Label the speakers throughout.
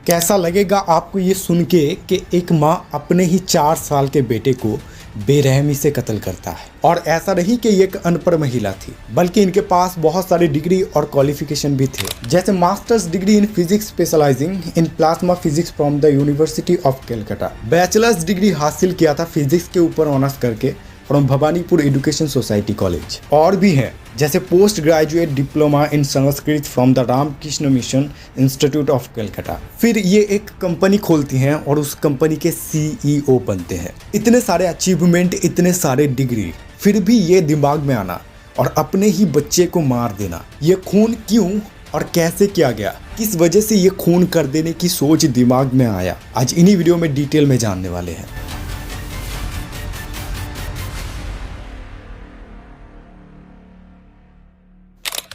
Speaker 1: कैसा लगेगा आपको ये सुन के कि एक माँ अपने ही 4 साल के बेटे को बेरहमी से कत्ल करता है। और ऐसा नहीं कि ये एक अनपढ़ महिला थी, बल्कि इनके पास बहुत सारी डिग्री और क्वालिफिकेशन भी थे, जैसे masters degree in physics specialising in plasma physics from the University of Calcutta, bachelors degree हासिल किया था फिजिक्स के ऊपर ऑनर्स करके from Bhawanipur Education Society College. और भी हैं जैसे post graduate diploma in Sanskrit from the Ramakrishna Mission Institute of Calcutta. फिर ये एक कंपनी खोलती हैं और उस कंपनी के CEO बनते हैं। इतने सारे अचीवमेंट, इतने सारे डिग्री, फिर भी ये दिमाग में आना और अपने ही बच्चे को मार देना, ये खून क्यों और कैसे किया गया, किस वजह से ये खून कर देने की सोच दिमाग में आया, आज इन्हीं वीडियो में डिटेल में जानने वाले हैं।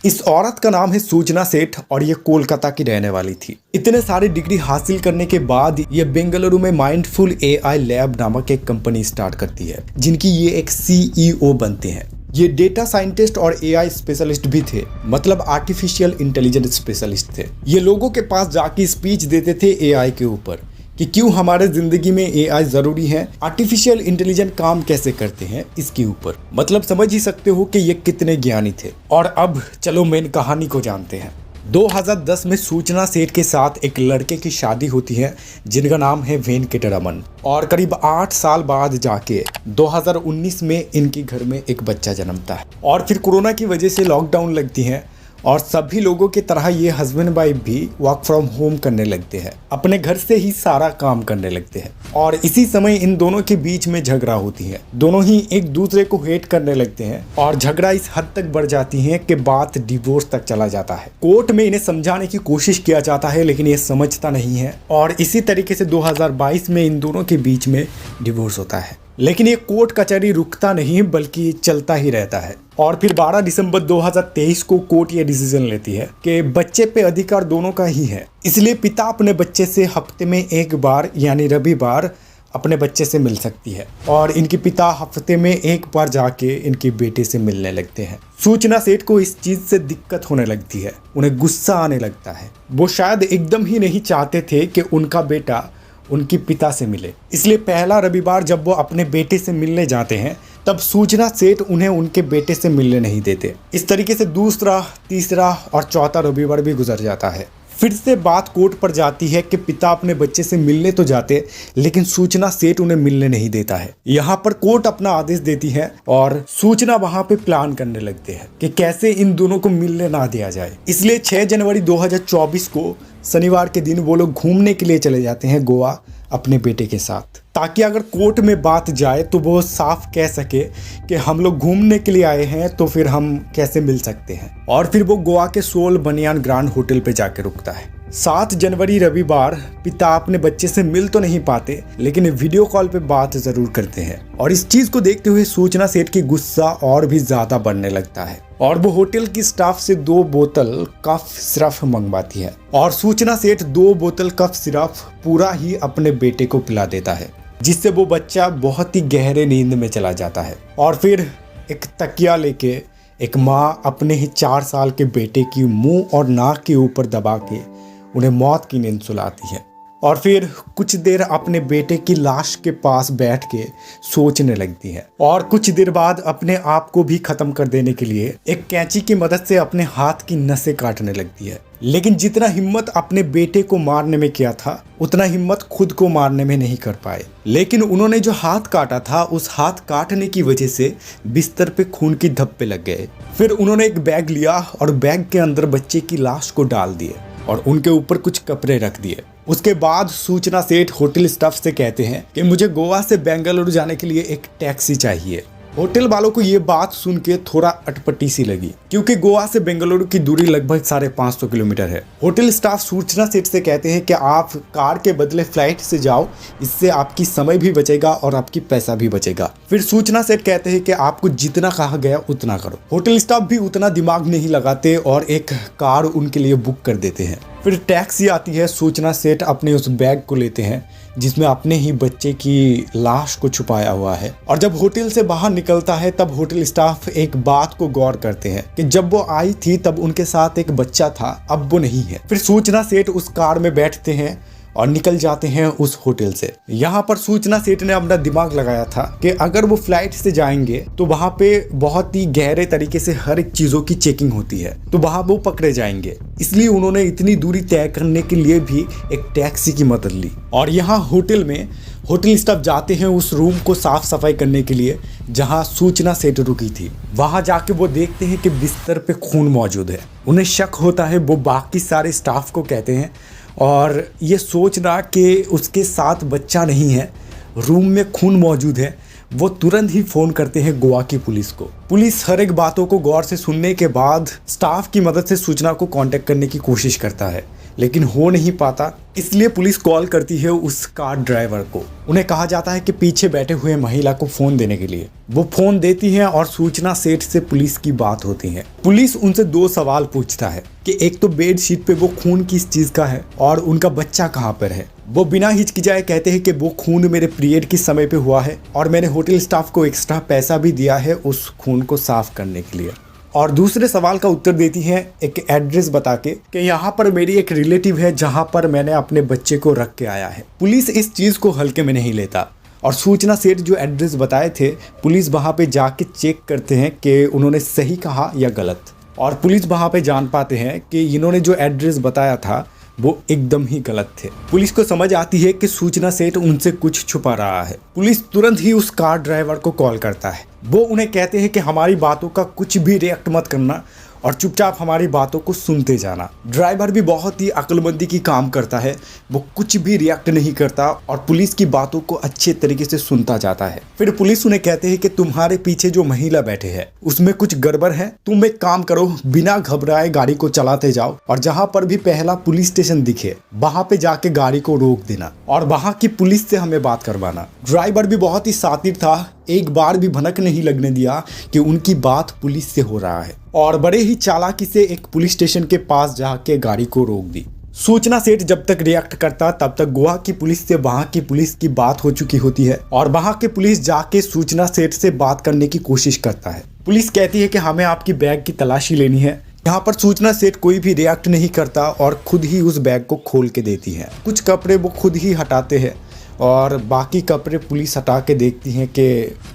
Speaker 1: इस औरत का नाम है सूचना सेठ और ये कोलकाता की रहने वाली थी। इतने सारे डिग्री हासिल करने के बाद ये बेंगलुरु में माइंडफुल AI लैब नामक एक कंपनी स्टार्ट करती है, जिनकी ये एक CEO बनते हैं। ये डेटा साइंटिस्ट और AI स्पेशलिस्ट भी थे, मतलब आर्टिफिशियल इंटेलिजेंस स्पेशलिस्ट थे। ये लोगों के पास जाके स्पीच देते थे AI के ऊपर कि क्यों हमारे जिंदगी में AI जरूरी है, आर्टिफिशियल इंटेलिजेंस काम कैसे करते हैं, इसके ऊपर। मतलब समझ ही सकते हो कि ये कितने ज्ञानी थे। और अब चलो मेन कहानी को जानते हैं। 2010 में सूचना सेठ के साथ एक लड़के की शादी होती है जिनका नाम है वेंकटरमन, और करीब 8 साल बाद जाके 2019 में इनके घर में एक बच्चा जन्मता है। और फिर कोरोना की वजह से लॉकडाउन लगती है और सभी लोगों की तरह ये हस्बैंड वाइफ भी वर्क फ्रॉम होम करने लगते हैं, अपने घर से ही सारा काम करने लगते हैं। और इसी समय इन दोनों के बीच में झगड़ा होती है, दोनों ही एक दूसरे को हेट करने लगते हैं और झगड़ा इस हद तक बढ़ जाती है कि बात डिवोर्स तक चला जाता है। कोर्ट में इन्हें समझाने की कोशिश किया जाता है, लेकिन ये समझता नहीं है और इसी तरीके से 2022 में इन दोनों के बीच में डिवोर्स होता है। लेकिन ये कोर्ट कचहरी रुकता नहीं बल्कि चलता ही रहता है। और फिर 12 दिसंबर 2023 को कोर्ट ये डिसीजन लेती है कि बच्चे पे अधिकार दोनों का ही है, इसलिए पिता अपने बच्चे से हफ्ते में एक बार यानी रविवार अपने बच्चे से मिल सकती है। और इनके पिता हफ्ते में एक बार जाके इनके बेटे से मिलने लगते हैं। सूचना सेठ को इस चीज से दिक्कत होने लगती है, उन्हें गुस्सा आने लगता है। वो शायद एकदम ही नहीं चाहते थे कि उनका बेटा उनके पिता से मिले, इसलिए पहला रविवार जब वो अपने बेटे से मिलने जाते हैं तब सूचना सेठ उन्हें उनके बेटे से मिलने नहीं देते। इस तरीके से दूसरा, तीसरा और चौथा रविवार भी गुजर जाता है। फिर से बात कोर्ट पर जाती है कि पिता अपने बच्चे से मिलने तो जाते, लेकिन सूचना सेठ उन्हें मिलने नहीं देता है। यहाँ पर कोर्ट अपना आदेश देती है और सूचना वहाँ पे प्लान करने लगते हैं कि कैसे इन दोनों को मिलने ना दिया जाए। इसलिए 6 जनवरी 2024 को शनिवार के दिन वो लोग घूमने के लिए चले जाते हैं गोवा अपने बेटे के साथ, ताकि अगर कोर्ट में बात जाए तो वो साफ कह सके कि हम लोग घूमने के लिए आए हैं तो फिर हम कैसे मिल सकते हैं। और फिर वो गोवा के सोल बनियान ग्रांड होटल पे जाके रुकता है। 7 जनवरी रविवार पिता अपने बच्चे से मिल तो नहीं पाते, लेकिन वीडियो कॉल पे बात जरूर करते हैं। और इस चीज को देखते हुए सूचना सेठ की गुस्सा और भी ज्यादा बढ़ने लगता है और वो होटल की स्टाफ से 2 बोतल कफ सिरप मंगवाती है। और सूचना सेठ 2 बोतल कफ सिरप पूरा ही अपने बेटे को पिला देता है, जिससे वो बच्चा बहुत ही गहरे नींद में चला जाता है। और फिर एक तकिया लेके एक माँ अपने ही 4 साल के बेटे की मुंह और नाक के ऊपर दबा के उन्हें मौत की नींद सुलाती है। और फिर कुछ देर अपने बेटे की लाश के पास बैठ के सोचने लगती है और कुछ देर बाद अपने आप को भी खत्म कर देने के लिए एक कैंची की मदद से अपने हाथ की नसें काटने लगती है। लेकिन जितना हिम्मत अपने बेटे को मारने में किया था, उतना हिम्मत खुद को मारने में नहीं कर पाए। लेकिन उन्होंने जो हाथ काटा था, उस हाथ काटने की वजह से बिस्तर पे खून की धब्बे लग गए। फिर उन्होंने एक बैग लिया और बैग के अंदर बच्चे की लाश को डाल दिए और उनके ऊपर कुछ कपड़े रख दिए। उसके बाद सूचना सेठ होटल स्टाफ से कहते हैं कि मुझे गोवा से बेंगलुरु जाने के लिए एक टैक्सी चाहिए। होटल वालों को ये बात सुन के थोड़ा अटपटी सी लगी, क्योंकि गोवा से बेंगलुरु की दूरी लगभग 550 किलोमीटर है। होटल स्टाफ सूचना सेठ से कहते हैं कि आप कार के बदले फ्लाइट से जाओ, इससे आपकी समय भी बचेगा और आपकी पैसा भी बचेगा। फिर सूचना सेठ कहते हैं कि आपको जितना कहा गया उतना करो। होटल स्टाफ भी उतना दिमाग नहीं लगाते और एक कार उनके लिए बुक कर देते हैं। फिर टैक्सी आती है, सूचना सेठ अपने उस बैग को लेते हैं जिसमें अपने ही बच्चे की लाश को छुपाया हुआ है। और जब होटल से बाहर निकलता है तब होटल स्टाफ एक बात को गौर करते हैं कि जब वो आई थी तब उनके साथ एक बच्चा था, अब वो नहीं है। फिर सूचना सेठ उस कार में बैठते हैं और निकल जाते हैं उस होटल से। यहाँ पर सूचना सेठ ने अपना दिमाग लगाया था कि अगर वो फ्लाइट से जाएंगे तो वहाँ पे बहुत ही गहरे तरीके से हर एक चीजों की चेकिंग होती है, तो वहाँ वो पकड़े जाएंगे। इसलिए उन्होंने इतनी दूरी तय करने के लिए भी एक टैक्सी की मदद ली। और यहाँ होटल में होटल स्टाफ जाते हैं उस रूम को साफ सफाई करने के लिए जहां सूचना सेठ रुकी थी। वहां जाके वो देखते हैं कि बिस्तर पे खून मौजूद है। उन्हें शक होता है, वो बाकी सारे स्टाफ को कहते हैं और ये सोचना कि उसके साथ बच्चा नहीं है, रूम में खून मौजूद है, वो तुरंत ही फोन करते हैं गोवा की पुलिस को। पुलिस हर एक बातों को गौर से सुनने के बाद स्टाफ की मदद से सूचना को कांटेक्ट करने की कोशिश करता है, लेकिन हो नहीं पाता। इसलिए पुलिस कॉल करती है उस कार ड्राइवर को। उन्हें कहा जाता है कि पीछे बैठे हुए महिला को फोन देने के लिए। वो फोन देती हैं और सूचना सेठ से पुलिस की बात होती है। पुलिस उनसे 2 सवाल पूछता है कि एक तो बेड शीट पे वो खून किस चीज का है और उनका बच्चा कहाँ पर है। वो बिना हिचकिचाए कहते हैं कि वो खून मेरे पीरियड के समय पे हुआ है और मैंने होटल स्टाफ को एक्स्ट्रा पैसा भी दिया है उस खून को साफ करने के लिए। और दूसरे सवाल का उत्तर देती हैं एक एड्रेस बता के कि यहाँ पर मेरी एक रिलेटिव है जहाँ पर मैंने अपने बच्चे को रख के आया है। पुलिस इस चीज़ को हल्के में नहीं लेता और सूचना सेठ जो एड्रेस बताए थे, पुलिस वहाँ पे जाके चेक करते हैं कि उन्होंने सही कहा या गलत। और पुलिस वहाँ पे जान पाते हैं कि इन्होंने जो एड्रेस बताया था वो एकदम ही गलत थे। पुलिस को समझ आती है कि सूचना सेठ उनसे कुछ छुपा रहा है। पुलिस तुरंत ही उस कार ड्राइवर को कॉल करता है। वो उन्हें कहते हैं कि हमारी बातों का कुछ भी रिएक्ट मत करना और चुपचाप हमारी बातों को सुनते जाना। ड्राइवर भी बहुत ही अक्लमंदी की काम करता है, वो कुछ भी रिएक्ट नहीं करता और पुलिस की बातों को अच्छे तरीके से सुनता जाता है। फिर पुलिस उन्हें कहते हैं कि तुम्हारे पीछे जो महिला बैठे हैं उसमें कुछ गड़बड़ है, तुम एक काम करो, बिना घबराए गाड़ी को चलाते जाओ और जहाँ पर भी पहला पुलिस स्टेशन दिखे वहाँ पे जाके गाड़ी को रोक देना और वहाँ की पुलिस से हमें बात करवाना। ड्राइवर भी बहुत ही शातिर था, एक बार भी भनक नहीं लगने दिया कि उनकी बात पुलिस से हो रहा है और बड़े ही चालाकी से एक पुलिस स्टेशन के पास जाके गाड़ी को रोक दी। सूचना सेठ जब तक रिएक्ट करता तब तक गोवा की पुलिस से वहां की पुलिस की बात हो चुकी होती है और वहां के पुलिस जाके सूचना सेठ से बात करने की कोशिश करता है। पुलिस कहती है कि हमें आपकी बैग की तलाशी लेनी है। यहाँ पर सूचना सेठ कोई भी रिएक्ट नहीं करता और खुद ही उस बैग को खोल के देती है। कुछ कपड़े वो खुद ही हटाते हैं और बाकी कपड़े पुलिस हटा के देखती हैं कि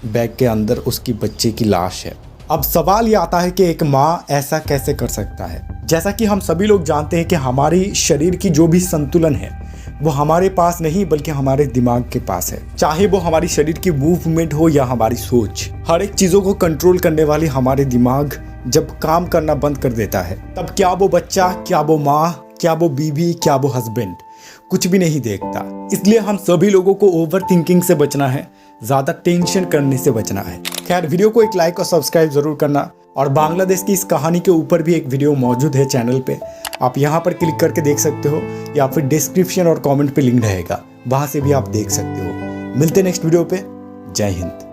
Speaker 1: बैग के अंदर उसकी बच्चे की लाश है। अब सवाल ये आता है कि एक माँ ऐसा कैसे कर सकता है। जैसा कि हम सभी लोग जानते हैं कि हमारी शरीर की जो भी संतुलन है वो हमारे पास नहीं बल्कि हमारे दिमाग के पास है। चाहे वो हमारी शरीर की मूवमेंट हो या हमारी सोच, हर एक चीज़ों को कंट्रोल करने वाली हमारे दिमाग जब काम करना बंद कर देता है तब क्या वो बच्चा, क्या वो माँ, क्या वो बीवी, क्या वो हस्बैंड कुछ भी नहीं देखता। इसलिए हम सभी लोगों को ओवर थिंकिंग से बचना है, ज़्यादा टेंशन करने से बचना है। खैर, वीडियो को एक लाइक और सब्सक्राइब ज़रूर करना और बांग्लादेश की इस कहानी के ऊपर भी एक वीडियो मौजूद है चैनल पे, आप यहाँ पर क्लिक करके देख सकते हो या फिर डिस्क्रिप्शन और कमेंट पे लिंक रहेगा, वहाँ से भी आप देख सकते हो। मिलते हैं नेक्स्ट वीडियो पे। जय हिंद।